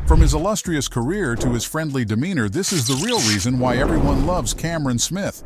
From his illustrious career to his friendly demeanor, this is the real reason why everyone loves Cameron Smith.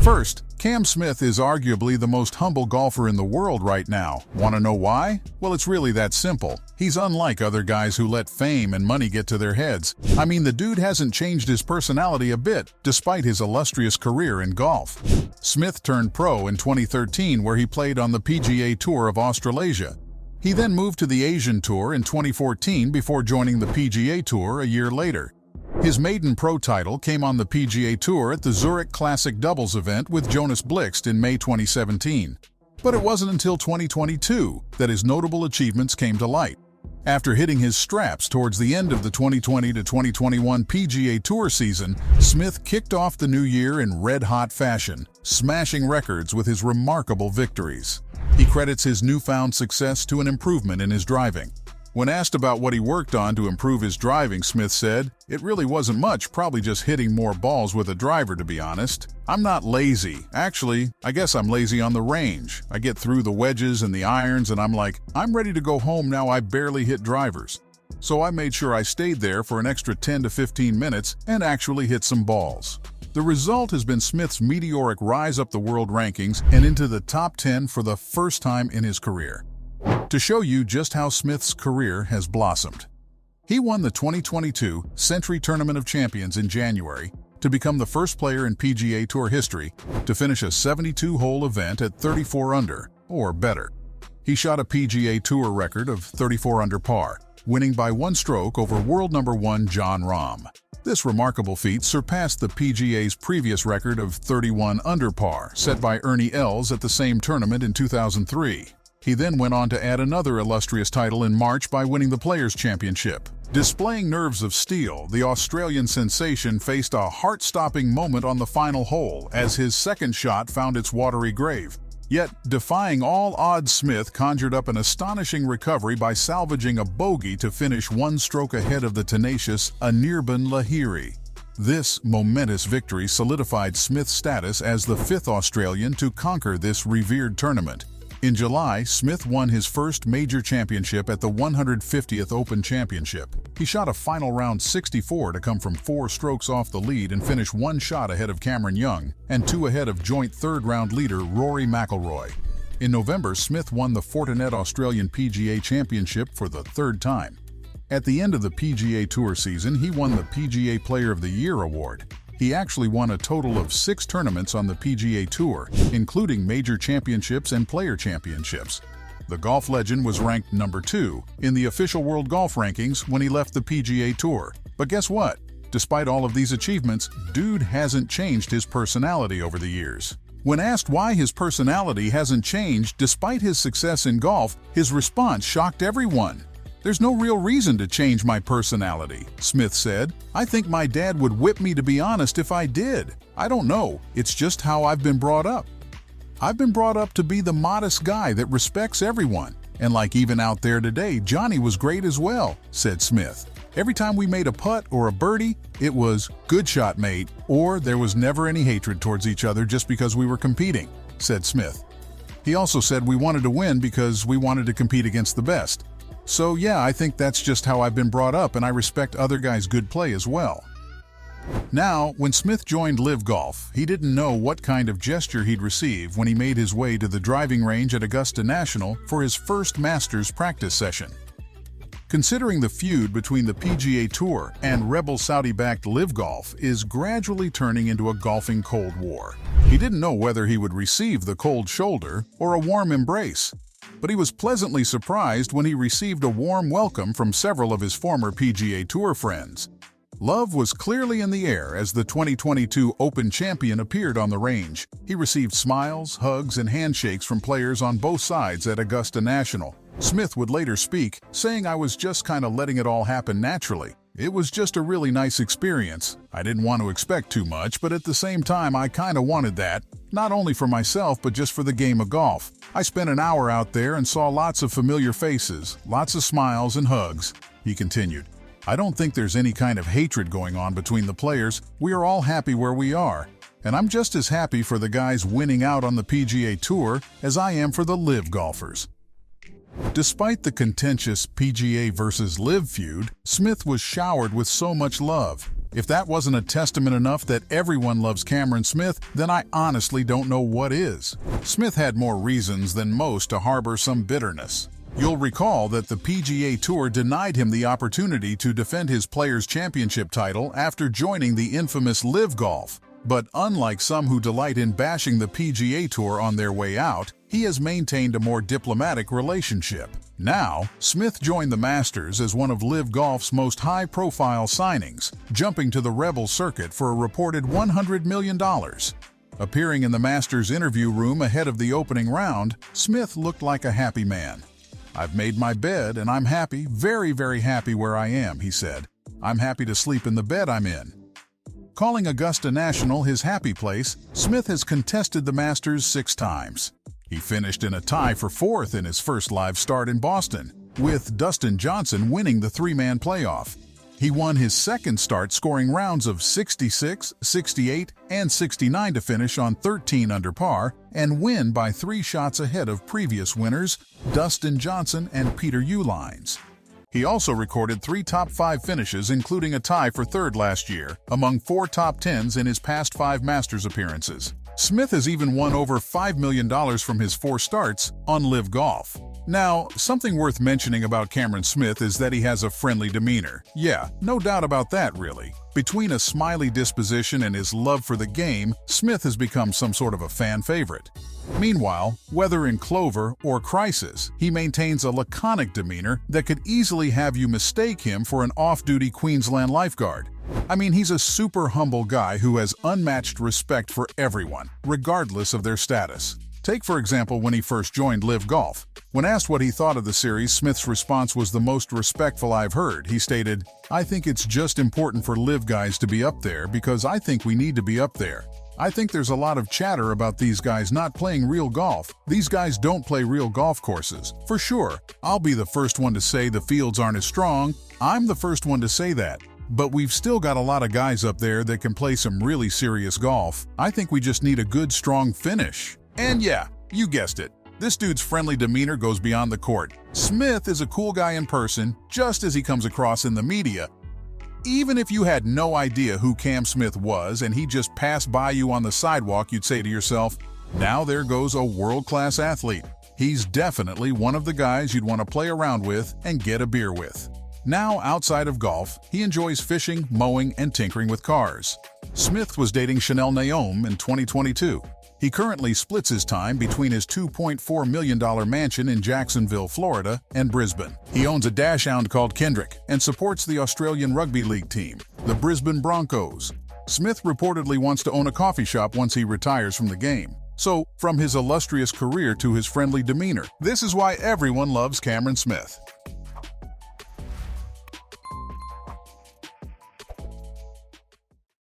First, Cam Smith is arguably the most humble golfer in the world right now. Want to know why? Well, it's really that simple. He's unlike other guys who let fame and money get to their heads. I mean, the dude hasn't changed his personality a bit, despite his illustrious career in golf. Smith turned pro in 2013, where he played on the PGA Tour of Australasia. He then moved to the Asian Tour in 2014 before joining the PGA Tour a year later. His maiden pro title came on the PGA Tour at the Zurich Classic Doubles event with Jonas Blixt in May 2017. But it wasn't until 2022 that his notable achievements came to light. After hitting his straps towards the end of the 2020 to 2021 PGA Tour season, Smith kicked off the new year in red-hot fashion, smashing records with his remarkable victories. He credits his newfound success to an improvement in his driving. When asked about what he worked on to improve his driving, Smith said, "It really wasn't much, probably just hitting more balls with a driver, to be honest. I'm not lazy. Actually, I guess I'm lazy on the range. I get through the wedges and the irons and I'm like, I'm ready to go home now. I barely hit drivers. So I made sure I stayed there for an extra 10 to 15 minutes and actually hit some balls." The result has been Smith's meteoric rise up the world rankings and into the top 10 for the first time in his career. To show you just how Smith's career has blossomed, he won the 2022 Sentry Tournament of Champions in January to become the first player in PGA Tour history to finish a 72-hole event at 34 under, or better. He shot a PGA Tour record of 34 under par, winning by one stroke over world number 1 Jon Rahm. This remarkable feat surpassed the PGA's previous record of 31 under par, set by Ernie Els at the same tournament in 2003. He then went on to add another illustrious title in March by winning the Players' Championship. Displaying nerves of steel, the Australian sensation faced a heart-stopping moment on the final hole as his second shot found its watery grave. Yet, defying all odds, Smith conjured up an astonishing recovery by salvaging a bogey to finish one stroke ahead of the tenacious Anirban Lahiri. This momentous victory solidified Smith's status as the fifth Australian to conquer this revered tournament. In July, Smith won his first major championship at the 150th Open Championship. He shot a final round 64 to come from 4 strokes off the lead and finish one shot ahead of Cameron Young and 2 ahead of joint third-round leader Rory McIlroy. In November, Smith won the Fortinet Australian PGA Championship for the third time. At the end of the PGA Tour season, he won the PGA Player of the Year award. He actually won a total of 6 tournaments on the PGA Tour, including major championships and player championships. The golf legend was ranked number 2 in the official world golf rankings when he left the PGA Tour. But guess what? Despite all of these achievements, dude hasn't changed his personality over the years. When asked why his personality hasn't changed despite his success in golf, his response shocked everyone. "There's no real reason to change my personality," Smith said. "I think my dad would whip me, to be honest, if I did. I don't know, it's just how I've been brought up. I've been brought up to be the modest guy that respects everyone. And like even out there today, Johnny was great as well," said Smith. "Every time we made a putt or a birdie, it was, 'Good shot, mate,' or there was never any hatred towards each other just because we were competing," said Smith. He also said, "We wanted to win because we wanted to compete against the best. So yeah, I think that's just how I've been brought up, and I respect other guys' good play as well." Now, when Smith joined LIV Golf, he didn't know what kind of gesture he'd receive when he made his way to the driving range at Augusta National for his first Masters practice session. Considering the feud between the PGA Tour and rebel Saudi-backed LIV Golf is gradually turning into a golfing Cold War, he didn't know whether he would receive the cold shoulder or a warm embrace. But he was pleasantly surprised when he received a warm welcome from several of his former PGA Tour friends. Love was clearly in the air as the 2022 Open champion appeared on the range. He received smiles, hugs, and handshakes from players on both sides at Augusta National. Smith would later speak, saying, "I was just kind of letting it all happen naturally. It was just a really nice experience. I didn't want to expect too much, but at the same time I kind of wanted that, not only for myself but just for the game of golf. I spent an hour out there and saw lots of familiar faces, lots of smiles and hugs," he continued. "I don't think there's any kind of hatred going on between the players. We are all happy where we are. And I'm just as happy for the guys winning out on the PGA Tour as I am for the LIV golfers." Despite the contentious PGA versus LIV feud, Smith was showered with so much love. If that wasn't a testament enough that everyone loves Cameron Smith, then I honestly don't know what is. Smith had more reasons than most to harbor some bitterness. You'll recall that the PGA Tour denied him the opportunity to defend his Players' Championship title after joining the infamous LIV Golf. But unlike some who delight in bashing the PGA Tour on their way out, he has maintained a more diplomatic relationship. Now, Smith joined the Masters as one of LIV Golf's most high-profile signings, jumping to the Rebel circuit for a reported $100 million. Appearing in the Masters interview room ahead of the opening round, Smith looked like a happy man. "I've made my bed and I'm happy, very, very happy where I am," he said. "I'm happy to sleep in the bed I'm in." Calling Augusta National his happy place, Smith has contested the Masters 6 times. He finished in a tie for 4th in his first live start in Boston, with Dustin Johnson winning the 3-man playoff. He won his second start scoring rounds of 66, 68, and 69 to finish on 13 under par and win by 3 shots ahead of previous winners Dustin Johnson and Peter Uihlein. He also recorded 3 top 5 finishes, including a tie for 3rd last year, among 4 top 10s in his past 5 Masters appearances. Smith has even won over $5 million from his 4 starts on LIV Golf. Now, something worth mentioning about Cameron Smith is that he has a friendly demeanor. Yeah, no doubt about that, really. Between a smiley disposition and his love for the game, Smith has become some sort of a fan favorite. Meanwhile, whether in clover or crisis, he maintains a laconic demeanor that could easily have you mistake him for an off-duty Queensland lifeguard. I mean, he's a super humble guy who has unmatched respect for everyone, regardless of their status. Take, for example, when he first joined LIV Golf. When asked what he thought of the series, Smith's response was the most respectful I've heard. He stated, "I think it's just important for LIV guys to be up there because I think we need to be up there. I think there's a lot of chatter about these guys not playing real golf. These guys don't play real golf courses. For sure, I'll be the first one to say the fields aren't as strong. I'm the first one to say that. But we've still got a lot of guys up there that can play some really serious golf. I think we just need a good, strong finish." And yeah, you guessed it. This dude's friendly demeanor goes beyond the court. Smith is a cool guy in person, just as he comes across in the media. Even if you had no idea who Cam Smith was and he just passed by you on the sidewalk, you'd say to yourself, "Now there goes a world-class athlete. He's definitely one of the guys you'd want to play around with and get a beer with." Now, outside of golf, he enjoys fishing, mowing, and tinkering with cars. Smith was dating Chanel Naomi in 2022. He currently splits his time between his $2.4 million mansion in Jacksonville, Florida, and Brisbane. He owns a dachshund called Kendrick and supports the Australian Rugby League team, the Brisbane Broncos. Smith reportedly wants to own a coffee shop once he retires from the game. So, from his illustrious career to his friendly demeanor, this is why everyone loves Cameron Smith.